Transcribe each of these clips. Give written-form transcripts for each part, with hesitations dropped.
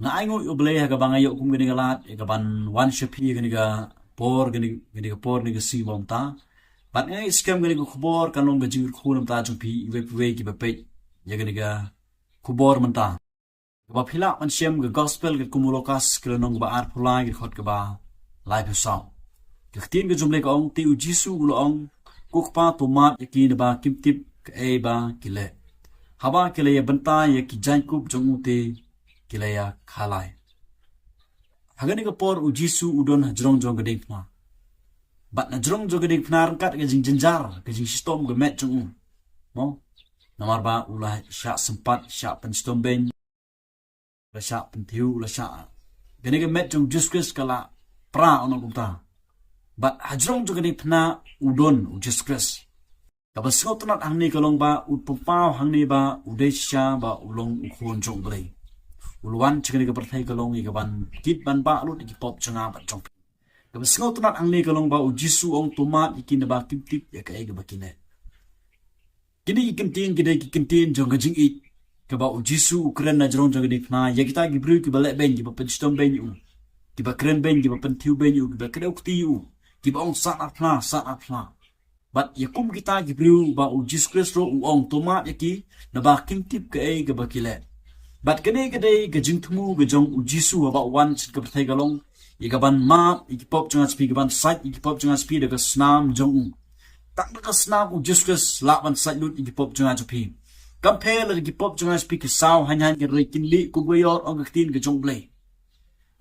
nga aingo ublay ha gabang ayo kum gani galat e gaban one shapi gani ga por gani ga por ni ga si bom ta bat ngai scam gani ga khubor kanong ga jingir khunam ta chung pi we ki ba pe ya gani ga khubor man ta ba phila man shem ga gospel ga kumulokas klanong ba ar phulai ga khot ga ba live song ga tin ga jumle ga ong ti u jisu ulo ong kukpa tomat yaki na ba kim tip ka e ba kile haba kile ya banta ya ki jankub jong te kile ya khalai hagani ka por u jisu udon hajrong jong ga ding na bat na jrong jong ga ding na kat ga jing jinjar ga jing sistom ga met jong mo namar ba ulah sya sempat sya pen sistom ben la sya pen tiu la sya gani ga met jong juskus kala pra ono kumta bat hajrong jong ga ding na udon u juskus kabas ngo tunat hangni kalong ba utpapau hangni ba udai sya ba ulong ukhon jong blai uluan chigani ka perthai kalong i kaban kit ban ba lut ki pop changa ba chong kabas ngo tunat hangni kalong ba ujisu ong tomat ikin ba tip tip ya ka ega bakine kini ikintin kidai ikintin jong ga jing it ka ba ujisu ukren na jrong jong dik na ya kita gibru ki bale ben ki ba penstom ben u ki ba kren ben ki ba pentiu ben u ki ba kredok ti u ki ba ong sa apna bat yakum kita gibru ba ujis kristo u ong tomat yaki na ba kim tip ka e ga bakile bat kene gade ga jingthmu ga jong ujisu ba wan chit ka thai galong i ga ban ma i ki pop changa spi ga ban site i ki pop changa spi da ga snam jong tak da ga snam ujis kris la ban site lut i ki pop changa chupi compare la ki pop changa spi ki saw han han ga re kin li ku go yor ong ga tin ga jong blai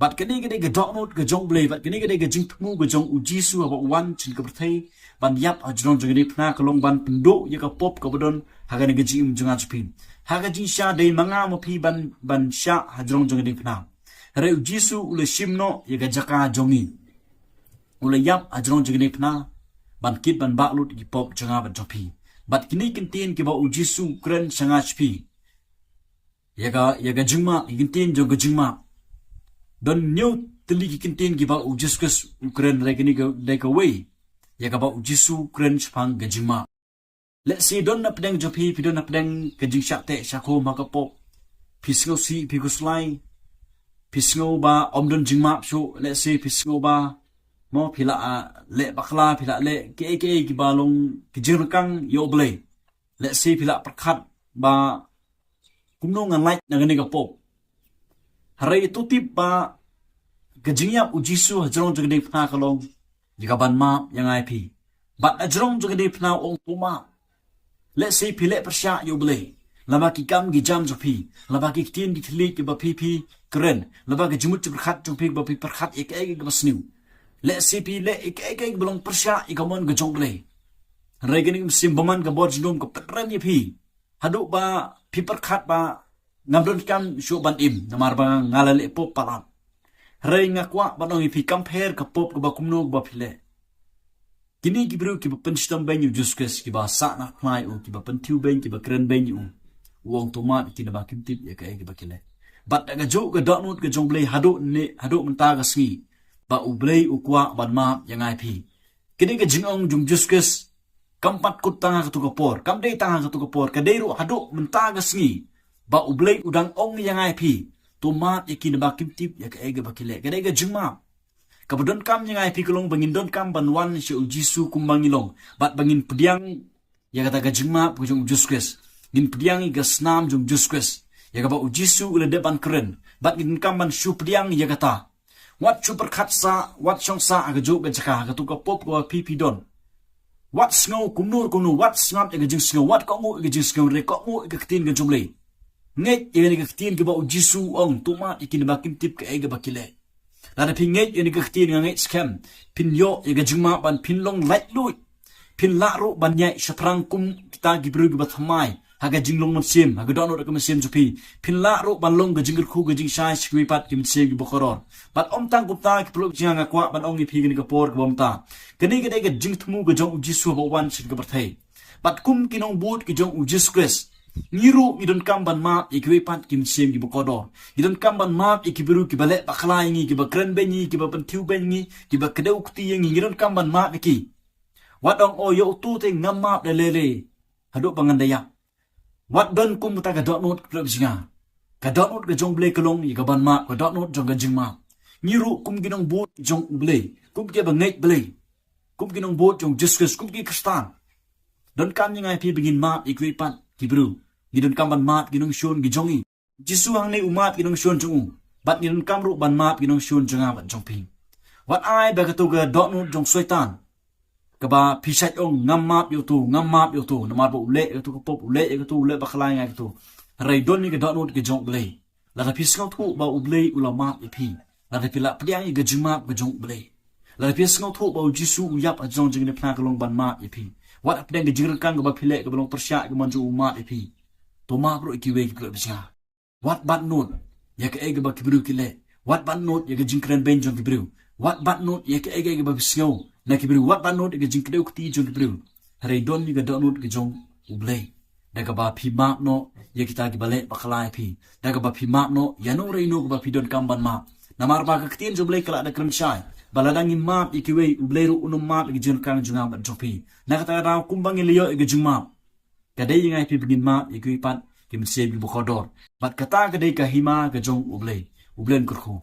bat kene gade ga download ga jong blai bat kene gade ga jingthmu ga jong ujisu ba wan chit ka thai ban yap ajrong jengani pna kalong ban pendo ya ka pop ka bodon hagani gaji im junga chupin hagaji sha dei manga mo phi ban sha ajrong jengani pna re jisu ule shimno ya ga jaka jongi ule yap ajrong jengani pna ban kit ban ba lut ki pop junga ban chopi bat kini kintin ki ba jisu kren sanga chpi ya ga jingma kintin jong ga jingma don new tili kintin ki ba jisu ukren re kini ga way ya ka ba jisu kren chpang gajima let's see don na pedang jopi pidon na pedang gajing shate shako makapop pisngo si piguslai pisngo ba omdon jingma psu let's see pisngo ba mo pila le bakla pila le ke ki balong kijirkang yo blai let's see pila perkhat ba kumno ngan like na gani ka pop harai tu tip ba gajingya ujisu hajrong jagde phna kalong jika ban ma yang ai pi bat ajrong juga di pnau ong tuma let's say pile persya yo blai lama ki kam gi jam jo pi lama ki tin di thli ki ba pi kren lama ki jumut berkhat jo pi ba pi perkhat ek ba sniu let's say pi le ek belong persya ikamon ga jong blai regening sim baman ga bor jnom ka petran ye pi hadu ba pi perkhat ba ngamdon kam shu ban im namar ba ngalale pop palat Rai ngakwa banong ipi compare ka pop ka ba kumnog ba pile. Kini gibru ki ba penstom ben yu juskus ki ba sa na klai u ki ba pentiu ben ki ba kren ben yu. Uang tomat ki na ba kimtip ya ka ba kile. Bat ga jo ga download ga jong blai hado menta ga sgi. Ba u blai u kwa ban ma yang ai pi. Kini ga jingong jung juskus kampat kut tanga ka tu ka por. Kam dei tanga ka tu ka por ka dei ru hado menta ga sgi. Ba u blai udang ong yang ai pi. Tomat yakin ba kimtip ya ka ega bakile kada ega jingma kabudon kam yang ai pikulong bangin don kam banwan si ujisu kumbangilong bat bangin pediang ya kata ga jingma pujung juskwes gin pediang ga snam jung juskwes ya ka ba ujisu ule depan keren bat gin kam ban shu pediang ya kata wat super khatsa wat chongsa aga jo ga jaka ga tu ka pop ko pipi don wat snow kumnur wat snap ga jing snow wat ko mu ga jing snow re ko mu ga tin ga jumlei nget ini ka tin ke ba ujisu ong tomat ikin ba kim tip ke ega bakile lada pin nget ini ka tin nget scam pin yo ega jingma ban pin long light lui pin la ro ban nyai shaprang kum kita gibru ba thamai haga jinglong sim haga dono ka sim jupi pin la ro ban long ga jingir khu ga jing shai skwi pat kim se gi bokoror bat om tang gupta ki pluk jinga kwa ban ong ni phi ni ka por ka bomta kani ga ga jing thmu ga jong ujisu ba wan sit ga barthai bat kum kinong bot ki jong ujis kres Niru idon kamban map ikiwepat kim sim ki bokodor idon kamban map ikibiru ki bale bakla ingi ki bakren benyi ki bapentiu benyi ki bakadau kuti ingi idon kamban map iki wadong o yo tu te ngamap de lele hadu pangandaya wat don kum ta ga dot not klub singa Kadot ke jong ble kelong i gaban ma kadot jong ganjing ma. Nyiru kum ginong bot jong ble, kum ke bangai ble. Kum ginong bot jong Jesus kum ki Kristan. Don kam ngai pi begin ma ikui pan kibru. Gidon kam ban ma ginong shon gijongi. Jisu hang nei umat ginong shon jong. Bat gidon kam ru ban ma ginong shon jonga bat jong ping. Wat ai ba katu ga dot jong soitan. Kaba pisat ong ngamap yotu namar bo ule yotu ko pop ule yotu ule bakhlai ngai yotu. Rai don ni ga dot ke jong ble. La ta pis ngau thu ba uble ulama ipi. La ta pila pdiang i ga jingma ga jong ble. La pis ngau thu ba Jisu uyap a jong jing ne phna ka long ban ma ipi. Wat apdeng ga jingran kan ga ba phile ga long persya ga manju umat ipi. To ma bro ikiwe ki bro bisya. Wat bat not ya ka e ga ba kibru kile. Wat bat not ya ga jingkran ben jong kibru. Wat bat not ya ka e ga ba bisngau. Na kibru wat ban not ga jing kedeu kti jong kibru hare don ni ga don not ga jong ublei daga ba phi ma no ye kita gi bale bakhlai phi daga ba phi ma no ya no re no ga ba phi don kam ban ma namar ba ga ktin jong blei kala da kram shai baladang imam ikiwe ublei ru unum ma ga jing kan jong am jong phi na kata ra kumbang liyo ga jing ma ga dei ngai phi begin ma ikui pan kim se bi bu khodor bat kata ga dei ka hima ga jong ublei ublen kurkhu